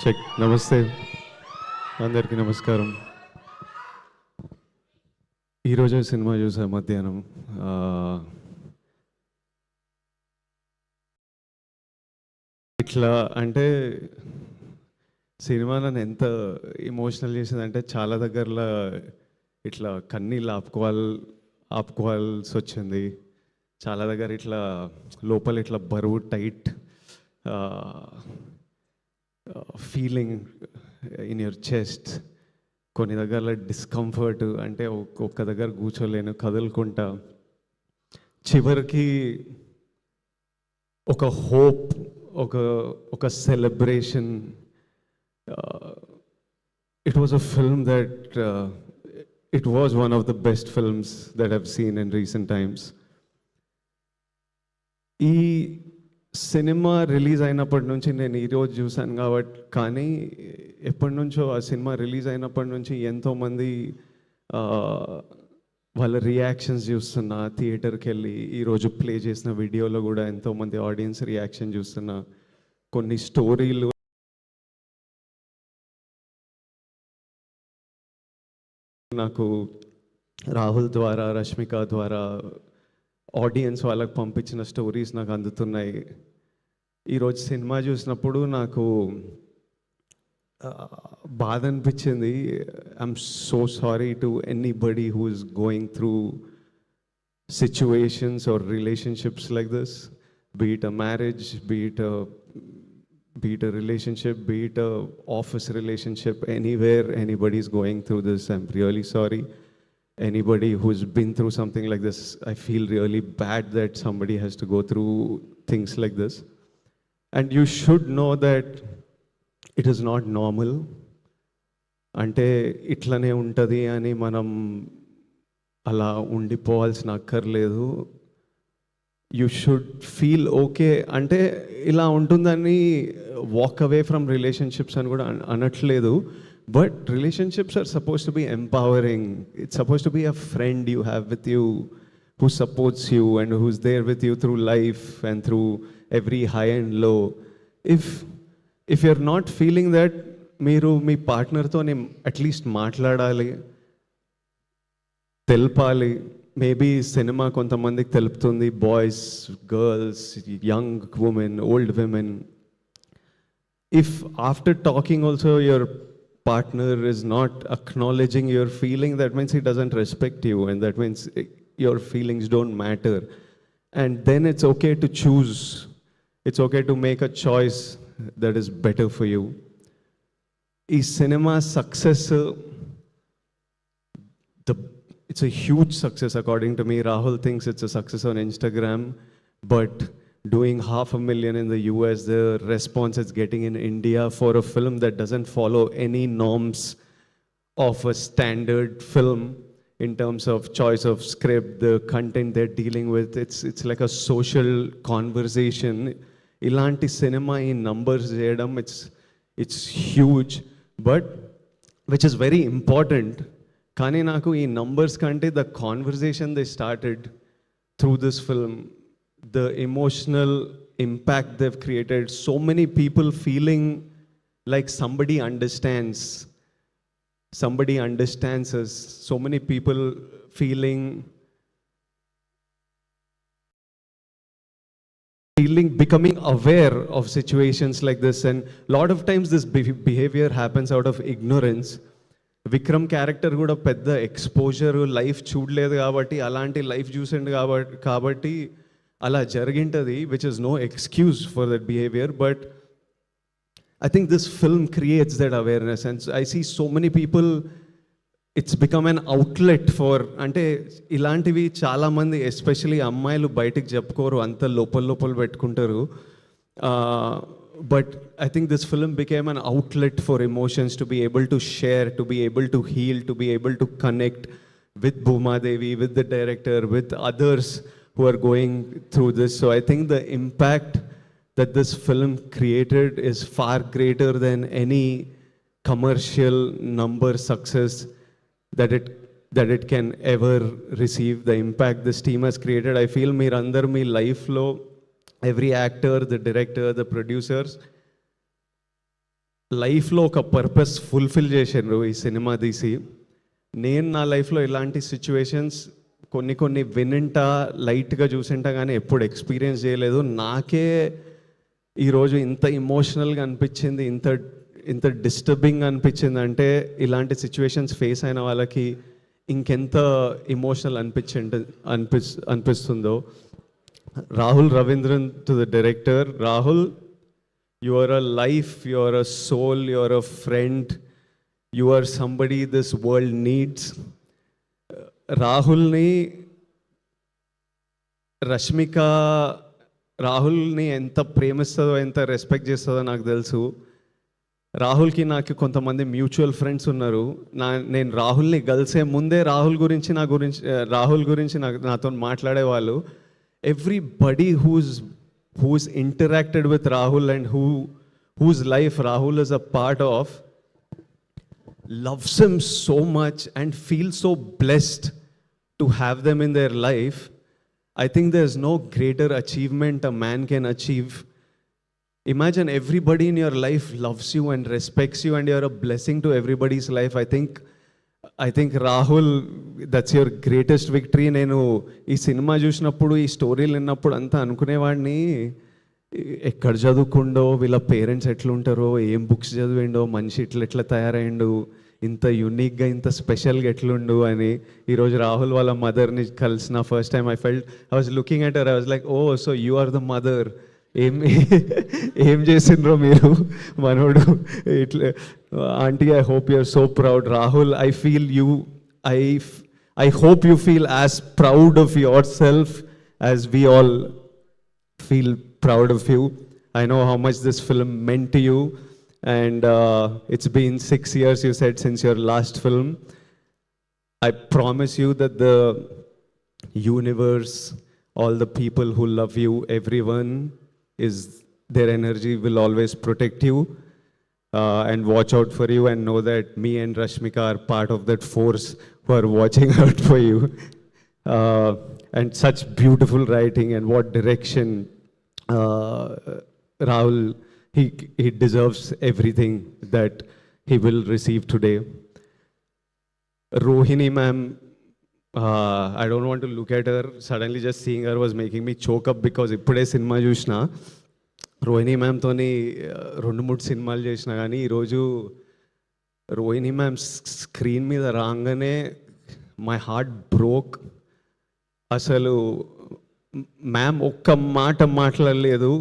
Check. నమస్తే, అందరికీ నమస్కారం. ఈరోజే సినిమా చూసా మధ్యాహ్నం. ఆ, ఇట్లా అంటే సినిమా నన్ను ఎంత ఎమోషనల్ చేసిందంటే చాలా దగ్గరలో ఇట్లా కన్నీళ్ళు ఆపుకోవాల్సి వచ్చింది. చాలా దగ్గర ఇట్లా లోపల ఇట్లా బరువు tight feeling in your chest. కొన్ని దగ్గర డిస్కంఫర్ట్, అంటే ఒక్క దగ్గర కూర్చోలేను, కదులుకుంటా. చివరికి ఒక హోప్, ఒక ఒక celebration. It was a film that it was one of the best films that have seen in recent times. ఈ సినిమా రిలీజ్ అయినప్పటి నుంచి నేను ఈరోజు చూశాను కాబట్టి, కానీ ఎప్పటి నుంచో ఆ సినిమా రిలీజ్ అయినప్పటి నుంచి ఎంతోమంది వాళ్ళ రియాక్షన్స్ చూస్తున్నా, థియేటర్కి వెళ్ళి ఈరోజు ప్లే చేసిన వీడియోలో కూడా ఎంతోమంది ఆడియన్స్ రియాక్షన్ చూస్తున్నా. కొన్ని స్టోరీలు నాకు రాహుల్ ద్వారా, రష్మిక ద్వారా, ఆడియన్స్ వాళ్ళకి పంపించిన స్టోరీస్ నాకు అందుతున్నాయి. ఈరోజు సినిమా చూసినప్పుడు నాకు బాధ అనిపించింది. I'm so sorry to anybody who is going through situations or relationships like this, be it a marriage, be it a relationship, be it a office relationship, anywhere anybody is going through this, I'm really sorry. Anybody who's been through something like this, I feel really bad that somebody has to go through things like this. And you should know that it is not normal. అంటే ఇట్లనే ఉంటుంది అని మనం అలా ఉండిపోవాల్సిన అక్కర్లేదు. You should feel okay. అంటే ఇలా ఉంటుందని వాక్ అవే ఫ్రమ్ రిలేషన్షిప్స్ అని కూడా అనట్లేదు. But relationships are suppose to be empowering. It's suppose to be a friend you have with you, who supports you and who's there with you through life and through every high and low. If you're not feeling that, మీరు మీ పార్ట్నర్తో at least మాట్లాడాలి, తెలపాలి. Maybe cinema కొంతమందికి తెలుపుతుంది, boys, girls, young women, old women. If after talking also your partner is not acknowledging your feeling, that means he doesn't respect you, and that means your feelings don't matter. And then it's okay to choose. It's okay to make a choice that is better for you. Is cinema success? It's a huge success according to me. Rahul thinks it's a success on Instagram, but doing 500,000 in the US, the response it's getting in India for a film that doesn't follow any norms of a standard film in terms of choice of script, the content they're dealing with. It's like a social conversation. Ilanti cinema in numbers cheyadam, it's huge, but which is very important. Kani naku ee numbers kante the conversation they started through this film, the emotional impact they've created, so many people feeling like somebody understands us, so many people becoming aware of situations like this. And a lot of times this behavior happens out of ignorance. Vikram character కూడా పెద్ద exposure life చూడలేదు కాబట్టి, అలాంటి life చూసిండు కాబట్టి అలా జరిగింటుంది, which is no excuse for that behaviour. But I think this film creates that awareness. And I see so many people, it's become an outlet for, అంటే ఇలాంటివి చాలామంది ఎస్పెషలీ అమ్మాయిలు బయటికి చెప్పుకోరు, అంత లోపల పెట్టుకుంటారు. But I think this film became an outlet for emotions, to be able to share, to be able to heal, to be able to connect with Bhuma Devi, with the director, with others who are going through this. So I think the impact that this film created is far greater than any commercial number success that it can ever receive. The impact this team has created, I feel meerandar mee life lo, every actor, the director, the producers, లైఫ్లో ఒక purpose fulfil చేసిండ్రు ఈ cinema తీసి. నేను నా లైఫ్లో ఇలాంటి situations కొన్ని వినింటా లైట్గా చూసింటా కానీ ఎప్పుడు ఎక్స్పీరియన్స్ చేయలేదు. నాకే ఈరోజు ఇంత ఇమోషనల్గా అనిపించింది, ఇంత ఇంత డిస్టర్బింగ్ అనిపించింది అంటే ఇలాంటి సిచ్యువేషన్స్ ఫేస్ అయిన వాళ్ళకి ఇంకెంత ఇమోషనల్ అనిపిస్తుందో. Rahul Ravindran to the director. Rahul, you are a life, you are a soul, you are a friend, you are somebody this world needs. రాహుల్ని రష్మిక రాహుల్ని ఎంత ప్రేమిస్తుందో, ఎంత రెస్పెక్ట్ చేస్తుందో నాకు తెలుసు. రాహుల్కి నాకు కొంతమంది మ్యూచువల్ ఫ్రెండ్స్ ఉన్నారు. నేను రాహుల్ని కలిసే ముందే రాహుల్ గురించి నాతో మాట్లాడేవాళ్ళు. Everybody who's interacted with Rahul and whose life Rahul is a part of loves him so much and feels so blessed to have them in their life. I think there's no greater achievement a man can achieve. Imagine everybody in your life loves you and respects you and you're a blessing to everybody's life. I think Rahul, that's your greatest victory. నేను ఈ cinema చూసినప్పుడు, ఈ స్టోరీలు విన్నప్పుడు అంతా అనుకునేవాడిని, ఎక్కడ చదువుకుండో, వీళ్ళ పేరెంట్స్ ఎట్లుంటారో, ఏం బుక్స్ చదివిండో, మనిషి ఎట్లా తయారైండు, ఇంత యూనిక్గా ఇంత స్పెషల్గా ఎట్లుండు అని. ఈరోజు రాహుల్ వాళ్ళ మదర్ని కలిసిన first time I was looking at her. I was like, oh so you are the mother. ఏం చేసిండ్రో మీరు మనోడు ఇట్లా. Aunty, I hope you are so proud. Rahul, I feel you, I hope you feel as proud of yourself as we all feel proud of you. I know how much this film meant to you, and it's been 6 years, you said, since your last film. I promise you that the universe, all the people who love you, everyone their energy will always protect you and watch out for you, and know that me and Rashmika are part of that force who are watching out for you. And such beautiful writing, and what direction. Rahul, he deserves everything that he will receive today. Rohini ma'am, I don't want to look at her. Suddenly just seeing her was making me choke up, because ఇప్పుడే cinema చూసిన. రోహిణి మ్యామ్తోని 2-3 సినిమాలు చేసిన, కానీ ఈరోజు Rohini ma'am screen మీద రాగానే my heart broke. అసలు ma'am ఒక్క మాట మాట్లాడలేదు,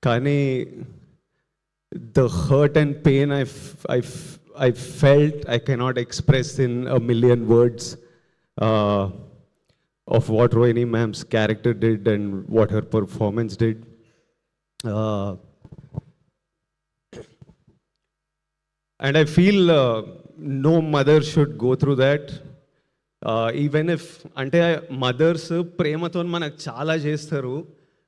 కానీ the hurt and pain I felt I cannot express in a million words of what Rohini ma'am's character did and what her performance did. And I feel no mother should go through that. Even if, అంటే mothers ప్రేమతో మనకు చాలా చేస్తారు.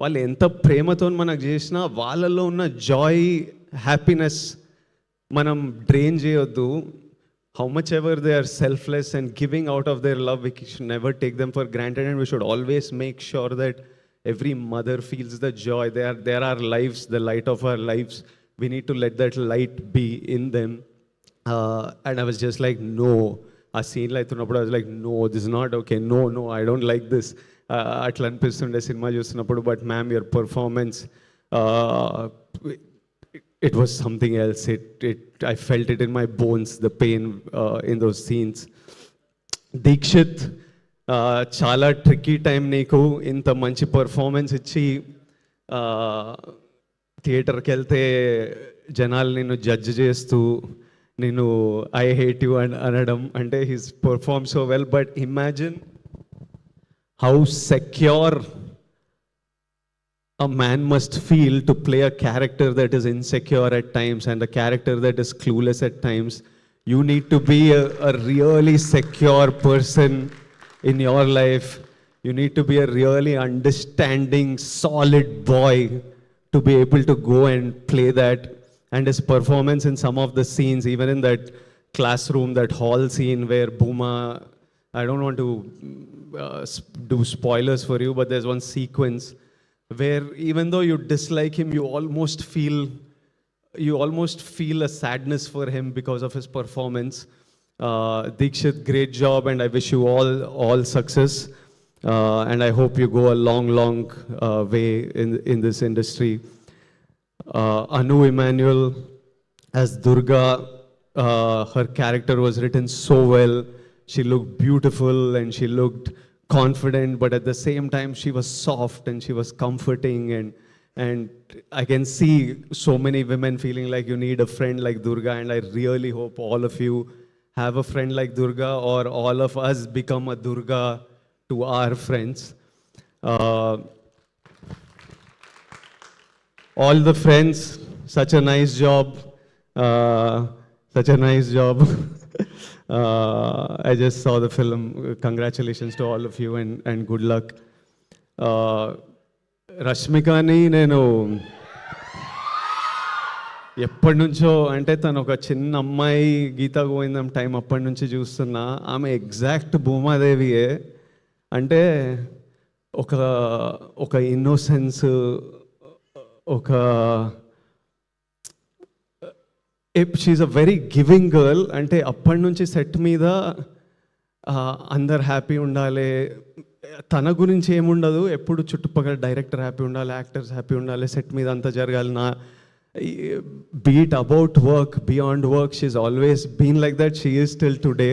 వాళ్ళు ఎంత ప్రేమతో మనకు చేసినా వాళ్ళల్లో ఉన్న జాయ్, హ్యాపీనెస్ మనం డ్రైన్ చేయొద్దు. How much ever they are selfless and giving out of their love, we should never take them for granted, and we should always make sure that every mother feels the joy. They are our lives, the light of our lives. We need to let that light be in them. And I was just like, no. ఆ సీన్లో అవుతున్నప్పుడు I was like, no, this is not okay. No, I don't like this. అట్లా అనిపిస్తుండే cinema చూస్తున్నప్పుడు. But ma'am, your performance, it was something else. I felt it in my bones, the pain in those scenes. Dikshit, చాలా tricky time నీకు. ఇంత మంచి performance ఇచ్చి థియేటర్కి వెళ్తే జనాలు నిన్ను జడ్జ్ చేస్తూ నేను ఐ హేట్ యూ అనడం అంటే, he's perform so well. But imagine how secure a man must feel to play a character that is insecure at times and a character that is clueless at times. You need to be a really secure person in your life. You need to be a really understanding, solid boy to be able to go and play that. And his performance in some of the scenes, even in that classroom, that hall scene where Bhuma, I don't want to do spoilers for you, but there's one sequence where even though you dislike him, you almost feel you almost feel a sadness for him because of his performance. Dikshit, great job, and I wish you all success. And I hope you go a long way in this industry. Anu Emmanuel as Durga, her character was written so well. She looked beautiful and she looked confident, but at the same time she was soft and she was comforting, and I can see so many women feeling like you need a friend like Durga, and I really hope all of you have a friend like Durga, or all of us become a Durga to our friends. All the friends, such a nice job. Such a nice job. I just saw the film. Congratulations to all of you, and good luck. రష్మికని నేను ఎప్పటి నుంచో, అంటే తను ఒక చిన్న అమ్మాయి, గీతా గోవిందం time అప్పటి నుంచి చూస్తున్నా. ఆమె ఎగ్జాక్ట్ భూమాదేవియే. అంటే ఒక ఇన్నోసెన్స్, ఒక she's a very giving girl. అంటే అప్పటి నుంచి సెట్ మీద అందరు హ్యాపీ ఉండాలి, తన గురించి ఏముండదు, ఎప్పుడు చుట్టుపక్కల డైరెక్టర్ హ్యాపీ ఉండాలి, యాక్టర్స్ హ్యాపీ ఉండాలి, సెట్ మీద అంతా జరగాలి. Be it about work, beyond work, she's always been like that. She is still today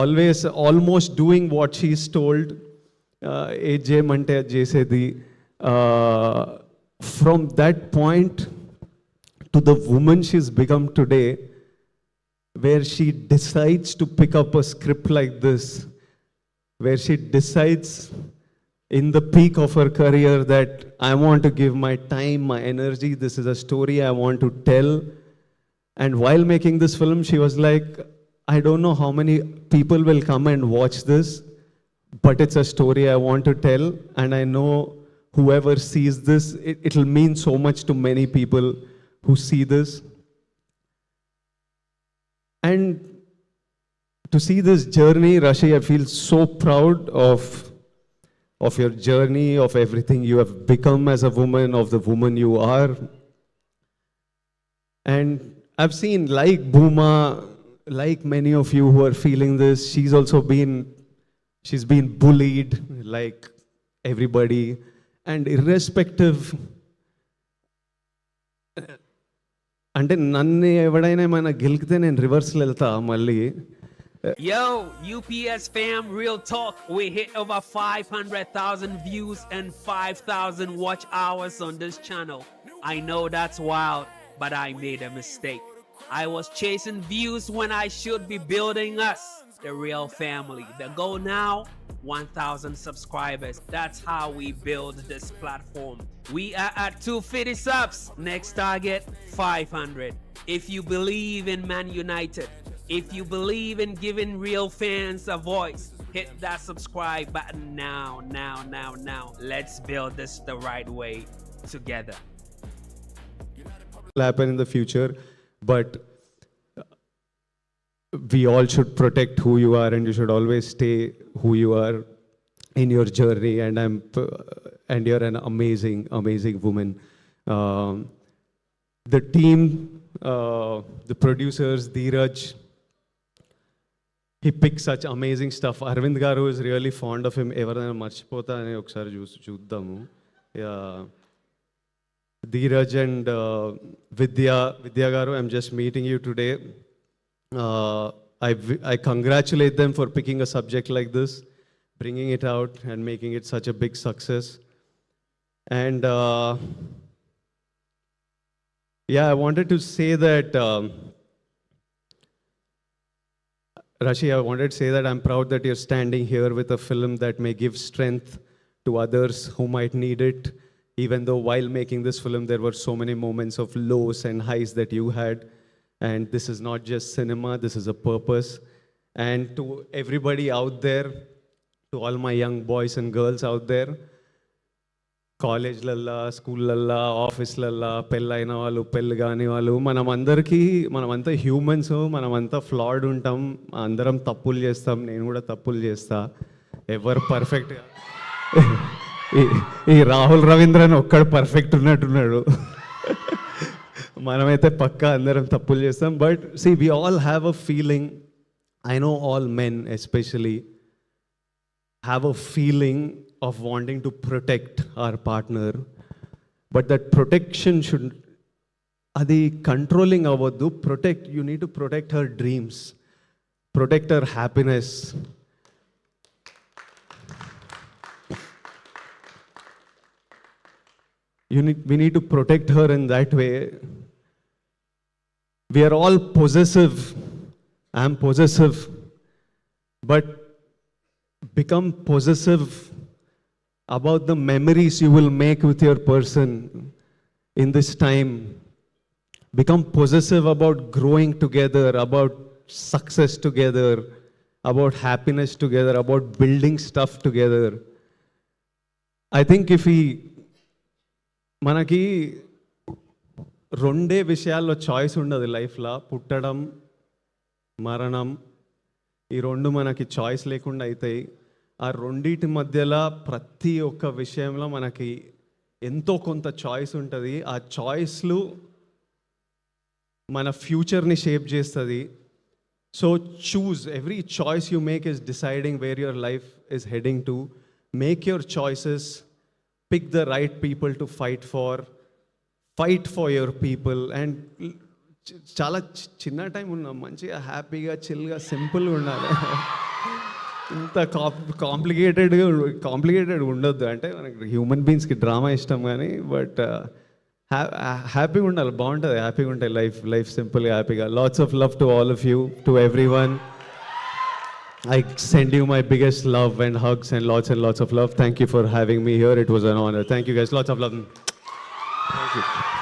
always almost doing what she is told. ఏది చేయమంటే అది చేసేది. From that point to the woman she's become today, where she decides to pick up a script like this, where she decides in the peak of her career that I want to give my time, my energy, this is a story I want to tell. And while making this film, she was like, I don't know how many people will come and watch this, but it's a story I want to tell, and I know whoever sees this, it'll mean so much to many people who see this. And to see this journey, Rashi, I feel so proud of your journey, of everything you have become as a woman, of the woman you are. And I've seen, like Bhuma, like many of you who are feeling this, she's been bullied like everybody, and irrespective, అంటే నన్ను ఎవడైనా ఏమైనా గెలికితే నేను రివర్స్లో వెళ్తా మళ్ళీ. Yo, UPS fam, real talk. We hit over 500,000 views and 5,000 watch hours on this channel. I know that's wild, but I made a mistake. I was chasing views when I should be building us, the real family. The goal now, 1,000 subscribers. That's how we build this platform. We are at 250 subs. Next target, 500. If you believe in Man United, if you believe in giving real fans a voice, hit that subscribe button now. Let's build this the right way together. Will happen in the future, but we all should protect who you are, and you should always stay who you are in your journey. And you're an amazing woman. The team, the producers, Dheeraj, he picked such amazing stuff. Arvind garu is really fond of him. Everana marchipota ani okkari chudamu. Yeah. Dheeraj and Vidya garu, I'm just meeting you today. I congratulate them for picking a subject like this, bringing it out and making it such a big success. And I wanted to say that, Rashi, I wanted to say that I'm proud that you're standing here with a film that may give strength to others who might need it. Even though while making this film, there were so many moments of lows and highs that you had. And this is not just cinema, this is a purpose. And to everybody out there, to all my young boys and girls out there, కాలేజ్లల్లా, స్కూళ్ళల్లా, ఆఫీస్లల్లా, పెళ్ళైన వాళ్ళు, పెళ్ళి కాని వాళ్ళు, మనమంతా humans, మనమంతా ఫ్లాడ్ ఉంటాం, అందరం తప్పులు చేస్తాం, నేను కూడా తప్పులు చేస్తా. ఎవరు పర్ఫెక్ట్గా, ఈ రాహుల్ రవీంద్రన్ ఒక్కడు పర్ఫెక్ట్ ఉన్నట్టున్నాడు. మనమైతే పక్కా అందరం తప్పులు చేస్తాం. But see we all have a feeling, I know all men especially have a feeling of wanting to protect our partner. But that protection should, అది కంట్రోలింగ్ అవ్వద్దు. Protect, you need to protect her dreams, protect her happiness. We need to protect her in that way. We are all possessive. I am possessive. But become possessive about the memories you will make with your person in this time. Become possessive about growing together, about success together, about happiness together, about building stuff together. I think if we, మనకి రెండే విషయాల్లో choice ఉండదు లైఫ్లో, పుట్టడం, మరణం. ఈ రెండు మనకి చాయిస్ లేకుండా అవుతాయి. ఆ రెండింటి మధ్యలో ప్రతి ఒక్క విషయంలో మనకి ఎంతో కొంత చాయిస్ ఉంటుంది. ఆ చాయిస్లు మన ఫ్యూచర్ని షేప్ చేస్తుంది. So choose, every choice you make is deciding where your life is heading to. Make your choices, pick the right people to fight for your people. And చాలా చిన్న టైం ఉన్నాం, మంచిగా హ్యాపీగా చిల్గా సింపుల్గా ఉండాలి. ఇంత కాంప్లికేటెడ్ ఉండొద్దు. అంటే మనకి హ్యూమన్ బీయింగ్స్కి డ్రామా ఇష్టం కానీ, బట్ హ్యాపీగా ఉండాలి, బాగుంటుంది, హ్యాపీగా ఉంటాయి లైఫ్ సింపుల్గా హ్యాపీగా. Lots of love to all of you, to everyone. I send you my biggest love and hugs and lots of love. Thank you for having me here. It was an honor. Thank you guys. Lots of love. Thank you.